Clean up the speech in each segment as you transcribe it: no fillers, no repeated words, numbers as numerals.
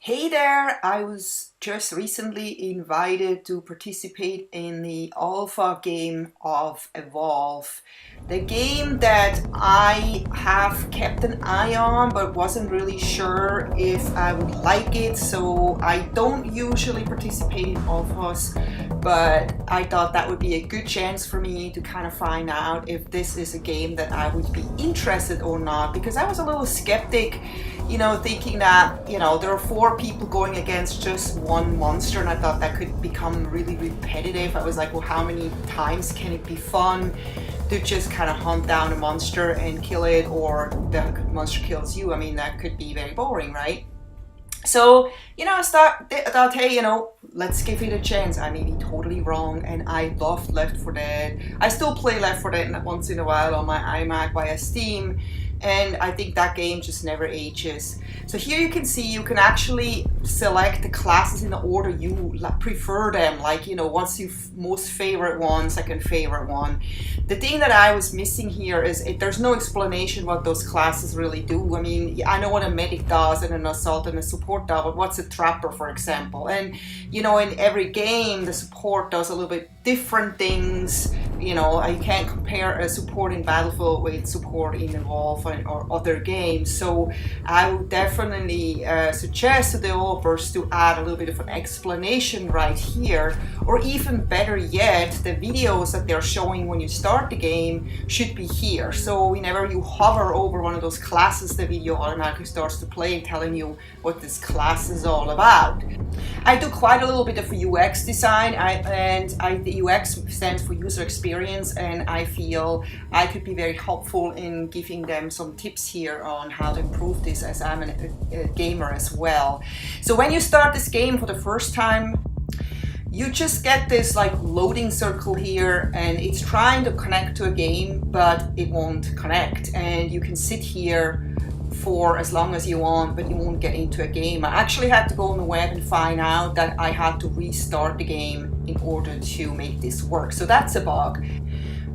Hey there, I was just recently invited to participate in the alpha game of Evolve. The game that I have kept an eye on but wasn't really sure if I would like it, so I don't usually participate in alphas, but I thought that would be a good chance for me to kind of find out if this is a game that I would be interested or not, because I was a little skeptic, thinking that, there are four people going against just one monster, and I thought that could become really repetitive. I was like, well, how many times can it be fun to just kind of hunt down a monster and kill it, or the monster kills you? I mean, that could be very boring, right? So, I thought, hey, let's give it a chance. I may be totally wrong, and I loved Left 4 Dead. I still play Left 4 Dead once in a while on my iMac via Steam, and I think that game just never ages. So here you can see you can actually select the classes in the order you prefer them, like, what's your most favorite one, second favorite one. The thing that I was missing here is there's no explanation what those classes really do. I mean, I know what a medic does and an assault and a support does, but what's a trapper, for example? And, in every game, the support does a little bit different things. You can't compare a support in Battlefield with support in Evolve or other games. So I would definitely suggest to developers to add a little bit of an explanation right here, or even better yet, the videos that they're showing when you start the game should be here. So whenever you hover over one of those classes, the video automatically starts to play, telling you what this class is all about. I do quite a little bit of UX design, the UX stands for user experience, and I feel I could be very helpful in giving them some tips here on how to improve this, as I'm a gamer as well. So when you start this game for the first time, you just get this like loading circle here, and it's trying to connect to a game, but it won't connect, and you can sit here for as long as you want, but you won't get into a game. I actually had to go on the web and find out that I had to restart the game in order to make this work. So that's a bug.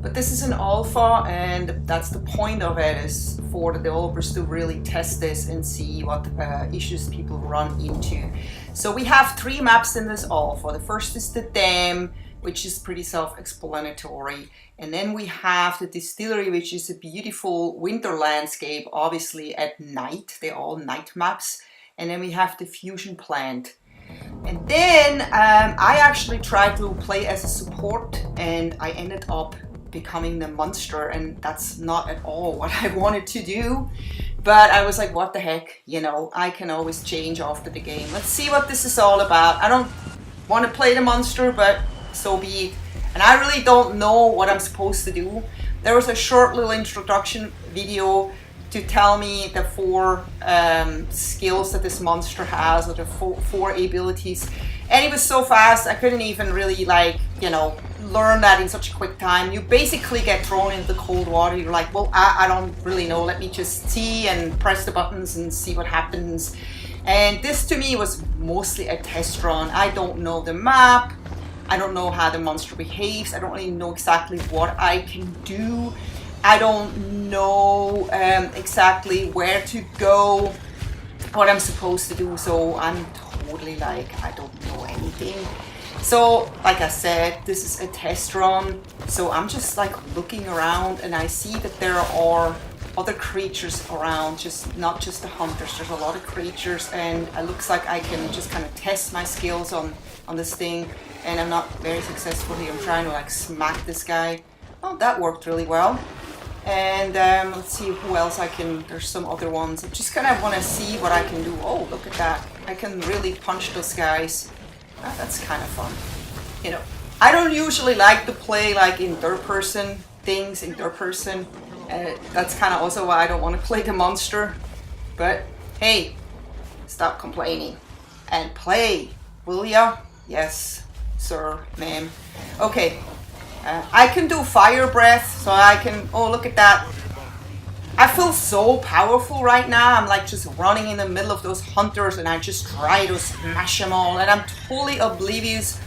But this is an alpha, and that's the point of it, is for the developers to really test this and see what issues people run into. So we have 3 maps in this alpha. The first is the dam, which is pretty self-explanatory. And then we have the distillery, which is a beautiful winter landscape, obviously at night. They're all night maps. And then we have the fusion plant. And then I actually tried to play as a support, and I ended up becoming the monster, and that's not at all what I wanted to do. But I was like, what the heck, I can always change after the game. Let's see what this is all about. I don't want to play the monster, but so be it. And I really don't know what I'm supposed to do. There was a short little introduction video to tell me the 4 skills that this monster has, or the four abilities, and it was so fast I couldn't even really learn that in such a quick time. You basically get thrown into the cold water. You're like, well, I don't really know, let me just see and press the buttons and see what happens. And this to me was mostly a test run. I don't know the map, I don't know how the monster behaves, I don't really know exactly what I can do, I don't know exactly where to go, what I'm supposed to do, so I'm totally like, I don't know anything. So, like I said, this is a test run, so I'm just like looking around, and I see that there are other creatures around, not just the hunters. There's a lot of creatures, and it looks like I can just kind of test my skills on this thing, and I'm not very successful here. I'm trying to like smack this guy. Oh, that worked really well. And let's see who else I can, there's some other ones. I just kind of want to see what I can do. Oh, look at that. I can really punch those guys. That's kind of fun. I don't usually like to play like in third person things, in third person. That's kind of also why I don't want to play the monster. But hey, stop complaining and play, will ya? Yes, sir, ma'am. Okay. I can do fire breath, so I can, oh, look at that. I feel so powerful right now. I'm like just running in the middle of those hunters, and I just try to smash them all, and I'm totally oblivious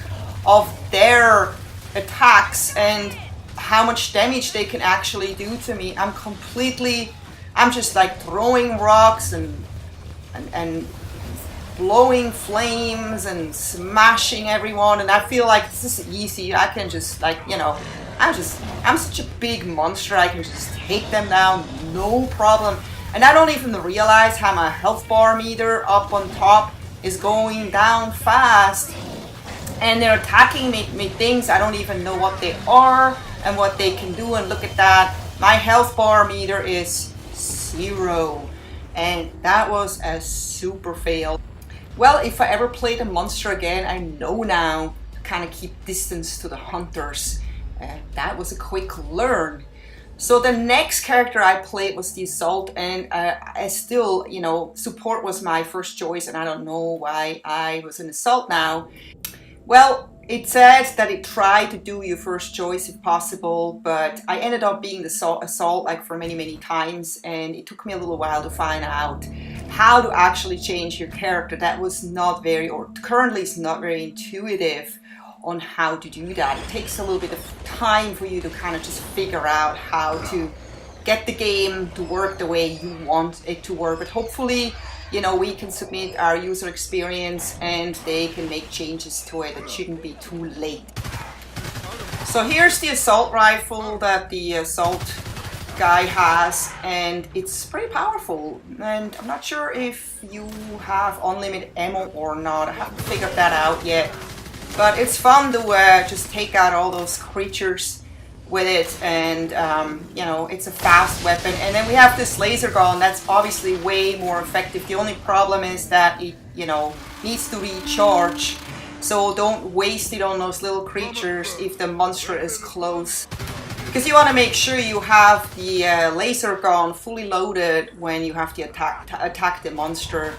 of their attacks and how much damage they can actually do to me. I'm just like throwing rocks and blowing flames and smashing everyone, and I feel like this is easy. I can just, like, you know, I'm such a big monster, I can just take them down, no problem. And I don't even realize how my health bar meter up on top is going down fast. And they're attacking me things, I don't even know what they are and what they can do. And look at that, my health bar meter is 0. And that was a super fail. Well, if I ever play the monster again, I know now to kind of keep distance to the hunters. That was a quick learn. So the next character I played was the Assault, and I still, you know, support was my first choice, and I don't know why I was an Assault now. Well, it said that it tried to do your first choice if possible, but I ended up being the Assault like for many times, and it took me a little while to find out how to actually change your character. That was not very, or currently is not very intuitive on how to do that. It takes a little bit of time for you to kind of just figure out how to get the game to work the way you want it to work. But hopefully, you know, we can submit our user experience and they can make changes to it. It shouldn't be too late. So here's the assault rifle that the Assault guy has, and it's pretty powerful. And I'm not sure if you have unlimited ammo or not. I haven't figured that out yet. But it's fun to just take out all those creatures with it, and you know, it's a fast weapon. And then we have this laser gun that's obviously way more effective. The only problem is that it, you know, needs to recharge. So don't waste it on those little creatures if the monster is close. Because you want to make sure you have the laser gun fully loaded when you have to attack the monster.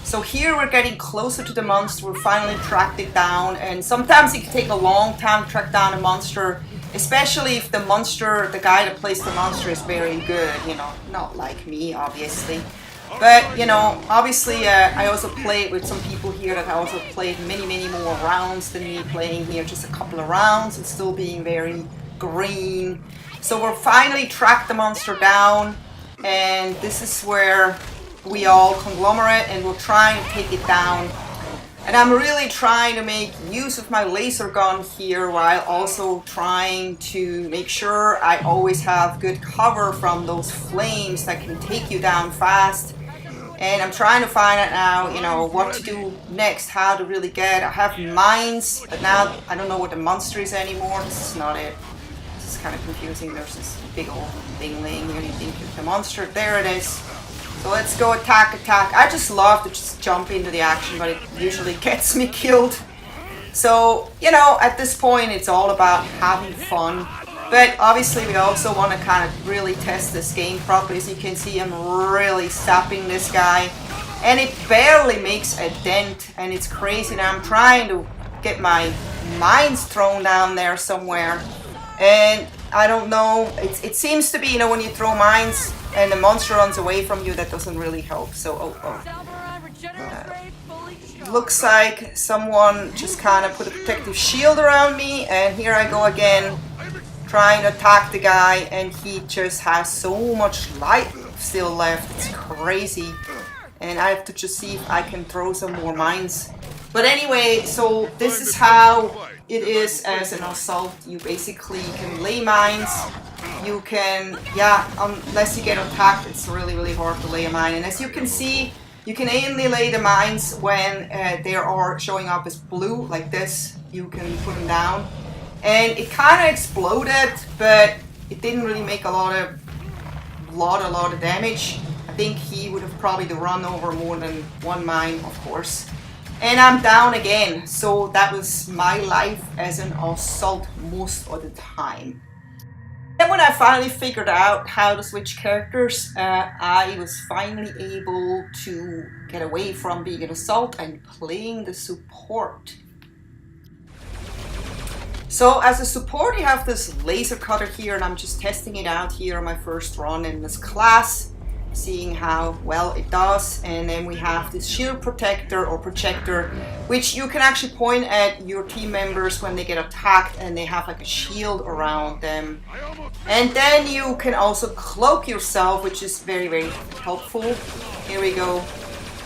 So here we're getting closer to the monster, we finally tracked it down, and sometimes it can take a long time to track down a monster, especially if the monster, the guy that plays the monster is very good, you know, not like me obviously. But, you know, obviously I also played with some people here that I also played many more rounds than me, playing here just a couple of rounds and still being very green. So we're finally tracked the monster down, and this is where we all conglomerate and we'll try and take it down. And I'm really trying to make use of my laser gun here while also trying to make sure I always have good cover from those flames that can take you down fast. And I'm trying to find out now, you know, what to do next, how to really get. I have mines, but now I don't know what the monster is anymore. This is not it. This is kind of confusing. There's this big old thing laying here. You think it's the monster. There it is. So let's go attack. I just love to just jump into the action, but it usually gets me killed. So, you know, at this point it's all about having fun. But obviously we also want to kind of really test this game properly. As you can see, I'm really sapping this guy. And it barely makes a dent, and it's crazy. Now I'm trying to get my mines thrown down there somewhere. And I don't know, it seems to be, you know, when you throw mines and the monster runs away from you, that doesn't really help. So, looks like someone just kind of put a protective shield around me, and here I go again, trying to attack the guy, and he just has so much life still left. It's crazy. And I have to just see if I can throw some more mines. But anyway, so this is how it is as an assault. You basically can lay mines. You can, yeah, unless you get attacked, it's really hard to lay a mine. And as you can see, you can only lay the mines when they are showing up as blue, like this. You can put them down. And it kind of exploded, but it didn't really make a lot of damage. I think he would have probably run over more than one mine, of course. And I'm down again, so that was my life as an assault most of the time. Then when I finally figured out how to switch characters, I was finally able to get away from being an assault and playing the support. So as a support, you have this laser cutter here, and I'm just testing it out here on my first run in this class, seeing how well it does. And then we have this shield protector or projector, which you can actually point at your team members when they get attacked, and they have like a shield around them. And then you can also cloak yourself, which is very helpful. Here we go.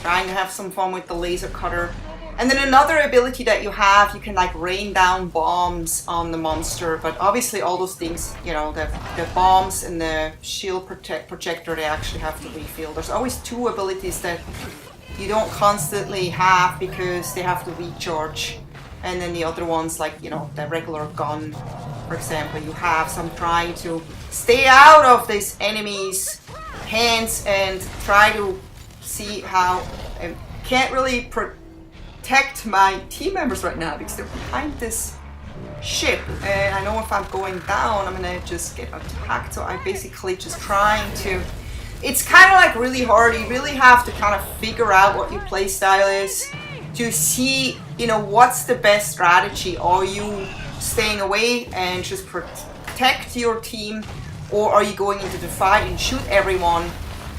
trying to have some fun with the laser cutter. And then another ability that you have, you can like rain down bombs on the monster, but obviously all those things, you know, the bombs and the shield projector, they actually have to refill. There's always two abilities that you don't constantly have because they have to recharge. And then the other ones, like, you know, the regular gun, for example, you have. So I'm trying to stay out of this enemy's hands and try to see how I can't really protect my team members right now because they're behind this ship, and I know if I'm going down I'm gonna just get attacked. So I'm basically just trying to, it's kind of like really hard. You really have to kind of figure out what your playstyle is to see, you know, what's the best strategy. Are you staying away and just protect your team, or are you going into the fight and shoot everyone?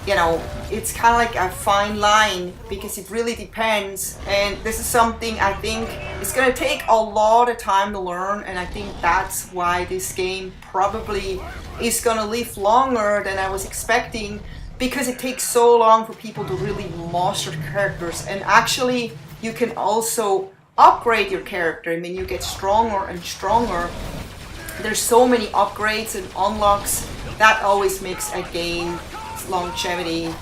You know, it's kind of like a fine line because it really depends. And this is something I think it's going to take a lot of time to learn. And I think that's why this game probably is going to live longer than I was expecting, because it takes so long for people to really master the characters. And actually, you can also upgrade your character. I mean, you get stronger and stronger. There's so many upgrades and unlocks that always makes a game longevity,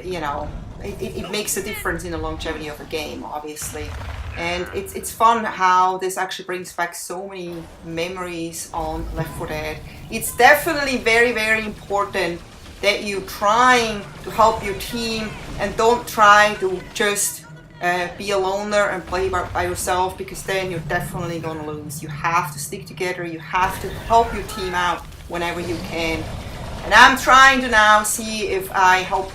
you know, it makes a difference in the longevity of a game, obviously. And it's fun how this actually brings back so many memories on Left 4 Dead. It's definitely very, very important that you trying to help your team and don't try to just be a loner and play by yourself, because then you're definitely gonna lose. You have to stick together. You have to help your team out whenever you can. And I'm trying to now see if I help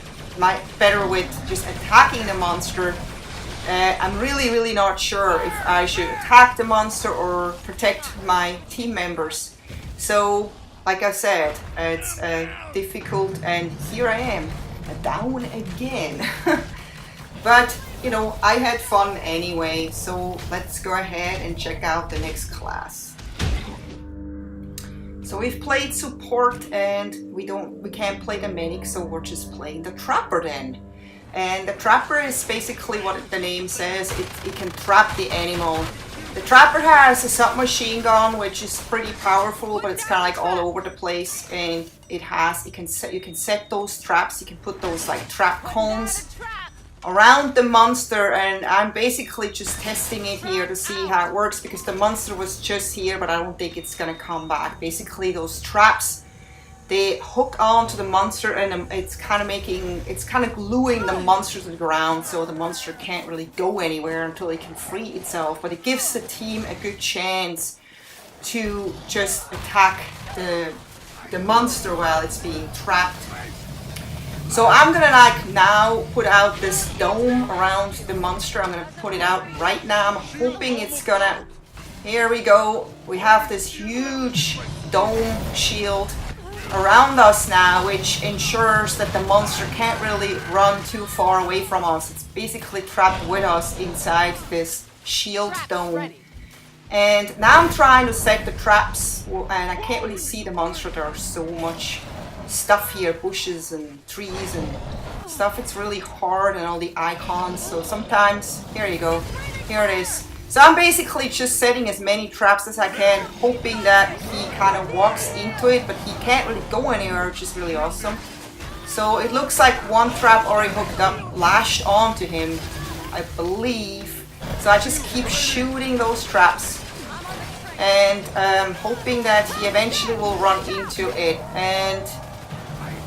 better with just attacking the monster. I'm really not sure if I should attack the monster or protect my team members. So, like I said, it's difficult, and here I am, down again. But, you know, I had fun anyway, so let's go ahead and check out the next class. So we've played support, and we can't play the medic, so we're just playing the trapper then. And the trapper is basically what the name says. It can trap the animal. The trapper has a submachine gun, which is pretty powerful, but it's kind of like all over the place. And you can set those traps. You can put those like trap cones around the monster, and I'm basically just testing it here to see how it works, because the monster was just here, but I don't think it's gonna come back. Basically, those traps, they hook onto the monster, and it's kind of gluing the monster to the ground, so the monster can't really go anywhere until it can free itself. But it gives the team a good chance to just attack the monster while it's being trapped. So I'm gonna like now put out this dome around the monster. I'm gonna put it out right now. I'm hoping it's gonna, here we go. We have this huge dome shield around us now, which ensures that the monster can't really run too far away from us. It's basically trapped with us inside this shield dome. And now I'm trying to set the traps, and I can't really see the monster. There's so much stuff here, bushes and trees and stuff. It's really hard, and all the icons. So sometimes, here you go, here it is. So I'm basically just setting as many traps as I can, hoping that he kind of walks into it, but he can't really go anywhere, which is really awesome. So it looks like one trap already hooked up, lashed onto him, I believe. So I just keep shooting those traps, and hoping that he eventually will run into it. And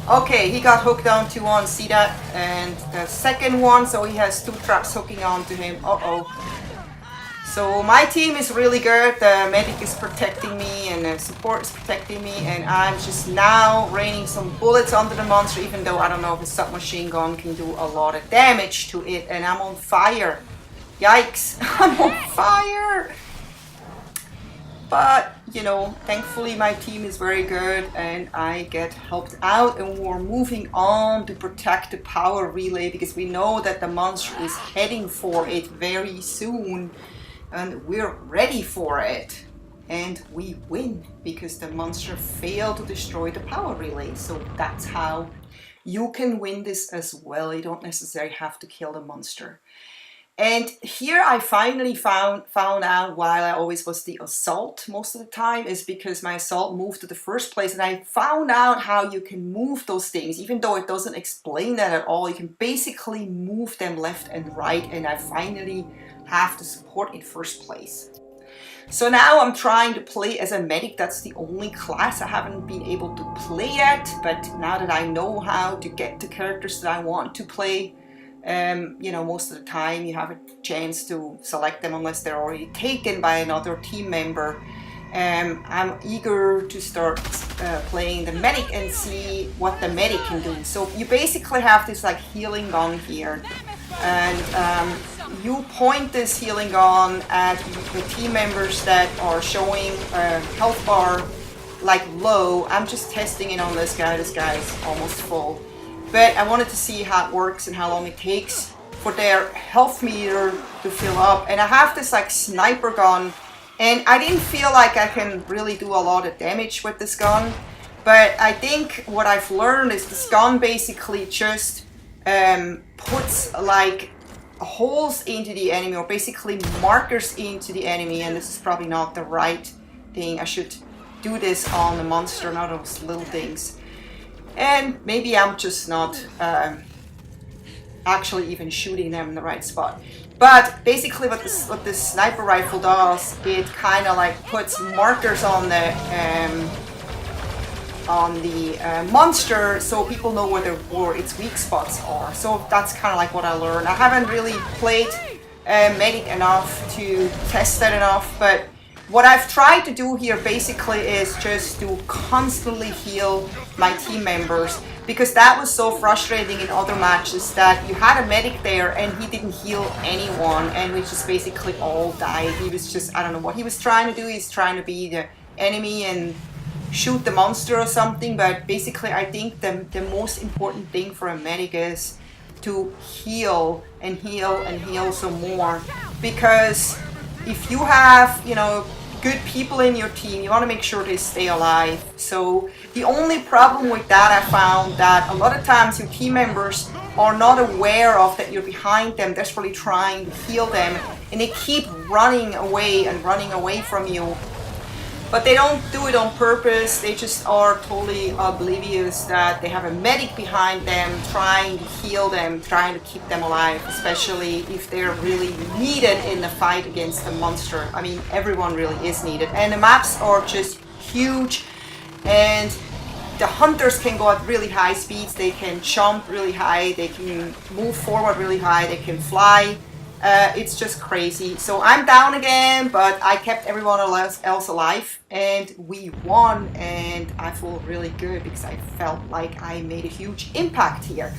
okay, he got hooked onto one, see that? And the second one, so he has two traps hooking onto him. Uh-oh. So my team is really good. The medic is protecting me, and the support is protecting me, and I'm just now raining some bullets onto the monster, even though I don't know if a submachine gun can do a lot of damage to it. And I'm on fire. Yikes, I'm on fire! But, you know, thankfully my team is very good, and I get helped out, and we're moving on to protect the power relay, because we know that the monster is heading for it very soon, and we're ready for it. And we win, because the monster failed to destroy the power relay. So that's how you can win this as well. You don't necessarily have to kill the monster. And here I finally found out why I always was the assault most of the time, is because my assault moved to the first place, and I found out how you can move those things. Even though it doesn't explain that at all, you can basically move them left and right, and I finally have the support in first place. So now I'm trying to play as a medic. That's the only class I haven't been able to play yet, but now that I know how to get the characters that I want to play, you know, most of the time you have a chance to select them unless they're already taken by another team member. I'm eager to start playing the medic and see what the medic can do. So you basically have this like healing gun here, and you point this healing gun at the team members that are showing a health bar like low. I'm just testing it on this guy. This guy is almost full. But I wanted to see how it works and how long it takes for their health meter to fill up. And I have this like sniper gun, and I didn't feel like I can really do a lot of damage with this gun. But I think what I've learned is this gun basically just puts like holes into the enemy, or basically markers into the enemy. And this is probably not the right thing. I should do this on the monster, not those little things. And maybe I'm just not actually even shooting them in the right spot. But basically what this sniper rifle does, it kind of like puts markers on the monster, so people know where its weak spots are. So that's kind of like what I learned. I haven't really played medic enough to test that enough, but what I've tried to do here basically is just to constantly heal my team members, because that was so frustrating in other matches that you had a medic there and he didn't heal anyone, and we just basically all died. He was just, I don't know what he was trying to do. He's trying to be the enemy and shoot the monster or something, but basically I think the most important thing for a medic is to heal and heal and heal some more, because if you have, you know, good people in your team, you want to make sure they stay alive. So the only problem with that, I found that a lot of times your team members are not aware of that you're behind them, desperately trying to heal them, and they keep running away from you. But they don't do it on purpose. They just are totally oblivious that they have a medic behind them trying to heal them, trying to keep them alive, especially if they're really needed in the fight against the monster. I mean, everyone really is needed. And the maps are just huge, and the hunters can go at really high speeds. They can jump really high, they can move forward really high, they can fly. It's just crazy. So I'm down again, but I kept everyone else alive and we won, and I feel really good because I felt like I made a huge impact here.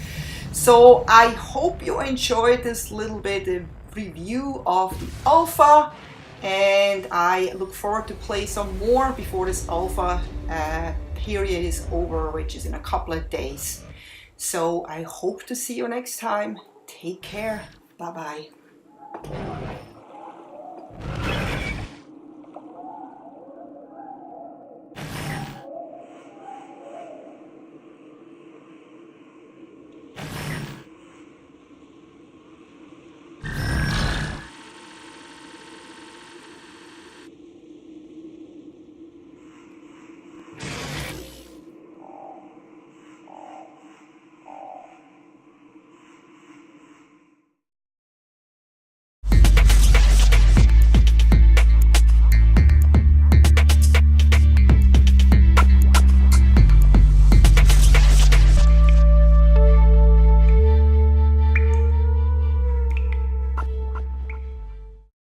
So I hope you enjoyed this little bit of review of the alpha, and I look forward to play some more before this alpha period is over, which is in a couple of days. So I hope to see you next time. Take care. Bye bye.